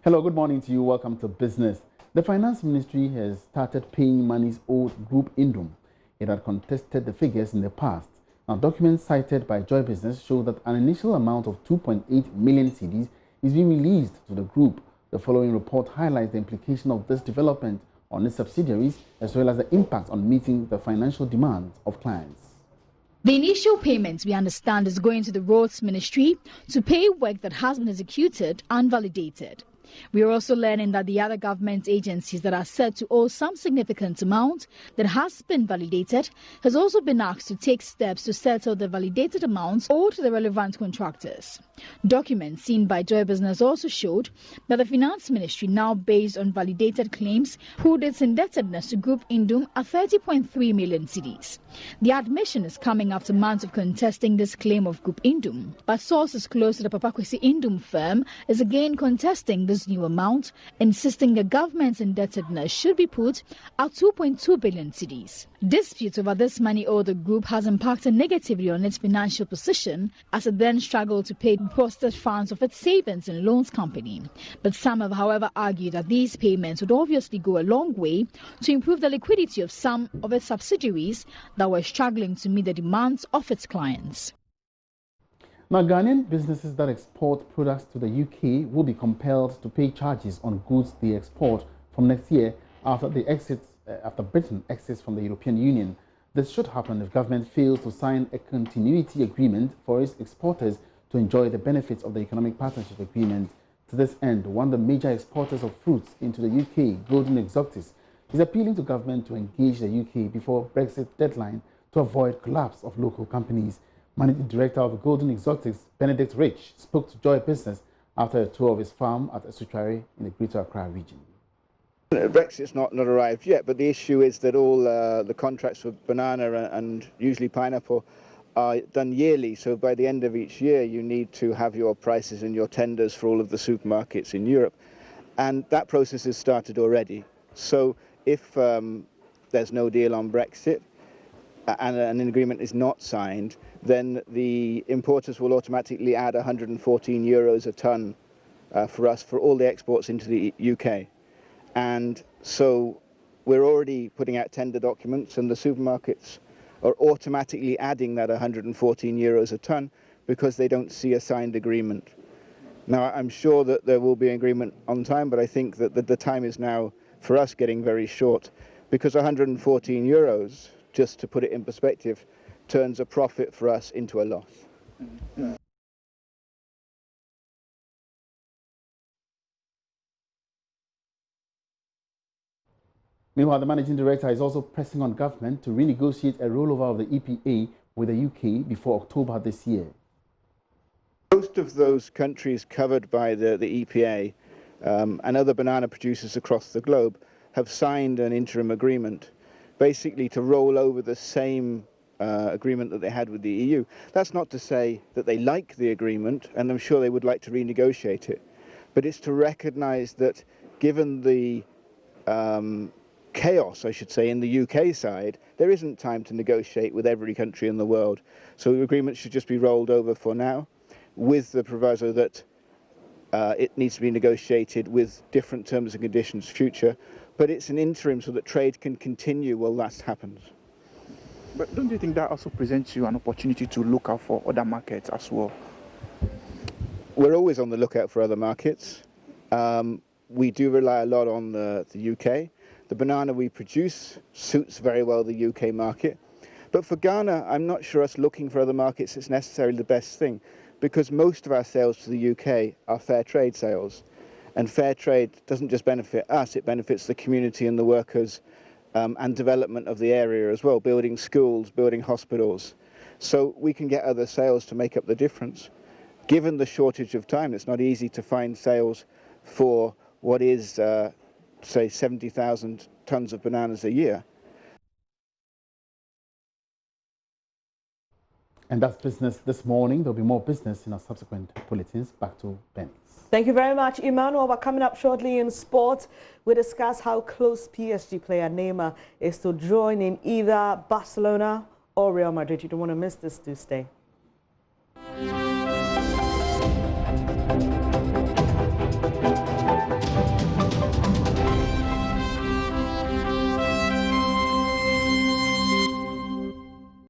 Hello, good morning to you. Welcome to Business. The Finance Ministry has started paying monies owed Group Indum. It had contested the figures in the past. Now, documents cited by Joy Business show that an initial amount of 2.8 million cedis is being released to the group. The following report highlights the implication of this development on its subsidiaries as well as the impact on meeting the financial demands of clients. The initial payment, we understand, is going to the Roads Ministry to pay work that has been executed and validated. We are also learning that the other government agencies that are said to owe some significant amount that has been validated has also been asked to take steps to settle the validated amounts owed to the relevant contractors. Documents seen by Joy Business also showed that the Finance Ministry, now based on validated claims, pulled its indebtedness to Group Indum at 30.3 million cedis. The admission is coming after months of contesting this claim of Group Indum, but sources close to the Papakwesi Indum firm is again contesting this new amount, insisting the government's indebtedness should be put at 2.2 billion cedis. Dispute over this money owed the group has impacted negatively on its financial position as it then struggled to pay deposited funds of its savings and loans company. But some have, however, argued that these payments would obviously go a long way to improve the liquidity of some of its subsidiaries that were struggling to meet the demands of its clients. Now, Ghanaian businesses that export products to the UK will be compelled to pay charges on goods they export from next year after Britain exits from the European Union. This should happen if government fails to sign a continuity agreement for its exporters to enjoy the benefits of the Economic Partnership Agreement. To this end, one of the major exporters of fruits into the UK, Golden Exotics, is appealing to government to engage the UK before Brexit deadline to avoid collapse of local companies. Managing Director of Golden Exotics, Benedict Rich, spoke to Joy Business after a tour of his farm at Esuchari in the Greater Accra region. Brexit's not arrived yet, but the issue is that all the contracts for banana and usually pineapple are done yearly. So by the end of each year, you need to have your prices and your tenders for all of the supermarkets in Europe. And that process has started already. So if there's no deal on Brexit and an agreement is not signed, then the importers will automatically add €114 a tonne for us for all the exports into the UK. And so we're already putting out tender documents, and the supermarkets are automatically adding that €114 a tonne because they don't see a signed agreement. Now, I'm sure that there will be an agreement on time, but I think that the time is now for us getting very short, because €114, just to put it in perspective, turns a profit for us into a loss. Meanwhile, the Managing Director is also pressing on government to renegotiate a rollover of the EPA with the UK before October this year. Most of those countries covered by the EPA and other banana producers across the globe have signed an interim agreement, basically to roll over the same agreement that they had with the EU. That's not to say that they like the agreement, and I'm sure they would like to renegotiate it, but it's to recognise that given the chaos, I should say, in the UK side, there isn't time to negotiate with every country in the world. So the agreement should just be rolled over for now, with the proviso that it needs to be negotiated with different terms and conditions future, but it's an interim so that trade can continue while that happens. But don't you think that also presents you an opportunity to look out for other markets as well? We're always on the lookout for other markets. We do rely a lot on the UK. The banana we produce suits very well the UK market. But for Ghana, I'm not sure us looking for other markets is necessarily the best thing, because most of our sales to the UK are fair trade sales. And fair trade doesn't just benefit us, it benefits the community and the workers and development of the area as well, building schools, building hospitals. So we can get other sales to make up the difference. Given the shortage of time, it's not easy to find sales for what is, say, 70,000 tonnes of bananas a year. And that's business this morning. There'll be more business in our subsequent bulletins. Back to Benny. Thank you very much, Emmanuel. We're coming up shortly in sport. We discuss how close PSG player Neymar is to join in either Barcelona or Real Madrid. You don't want to miss this. Do stay.